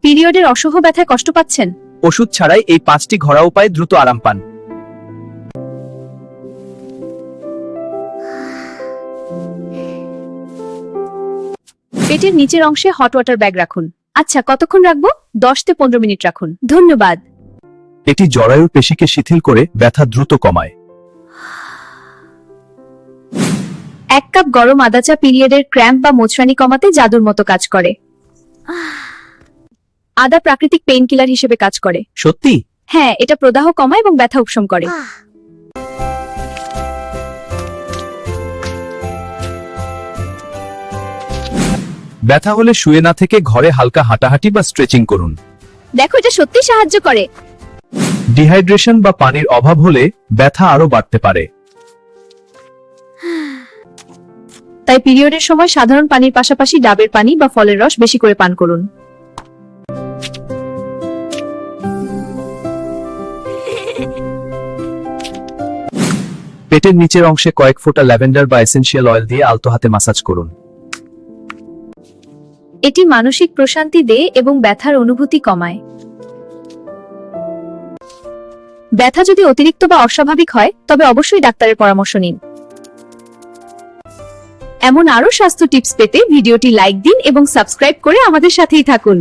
পিরিয়ডের অসহ্য ব্যথায় কষ্ট পাচ্ছেন? ওষুধ ছাড়াই এই 5টি ঘরোয়া উপায়ে দ্রুত আরাম পান। পেটের নিচের অংশে হট ওয়াটার ব্যাগ রাখুন। আচ্ছা, কতক্ষণ রাখবো? 10 থেকে 15 মিনিট রাখুন। ধন্যবাদ। এটি জরায়ুর পেশিকে শিথিল করে ব্যথা দ্রুত কমায়। 1 কাপ গরম আদা চা পিরিয়ডের ক্র্যাম্প বা মোচড়ানি কমাতে জাদুর মতো কাজ করে। আদা প্রাকৃতিক পেইন কিলার হিসেবে কাজ করে। সত্যি? হ্যাঁ, এটা প্রদাহ কমায় এবং ব্যথা উপশম করে। ব্যথা হলে শুয়ে না থেকে ঘরে হালকা হাঁটাহাঁটি বা স্ট্রেচিং করুন। দেখো, এটা সত্যি সাহায্য করে। ডিহাইড্রেশন বা পানির অভাব হলে ব্যথা আরো বাড়তে পারে। তাই পিরিয়ডের সময় সাধারণ পানির পাশাপাশি ডাবের পানি বা ফলের রস বেশি করে পান করুন। পেটের নিচের অংশে কয়েক ফোঁটা ল্যাভেন্ডার বা এসেনশিয়াল অয়েল দিয়ে আলতো হাতে মাসাজ করুন। এটি মানসিক প্রশান্তি দেয় এবং ব্যথার অনুভূতি কমায়। ব্যথা যদি অতিরিক্ত বা অস্বাভাবিক হয় তবে অবশ্যই ডাক্তারের পরামর্শ নিন। এমন আরো স্বাস্থ্য টিপস পেতে ভিডিওটি লাইক দিন এবং সাবস্ক্রাইব করে আমাদের সাথেই থাকুন।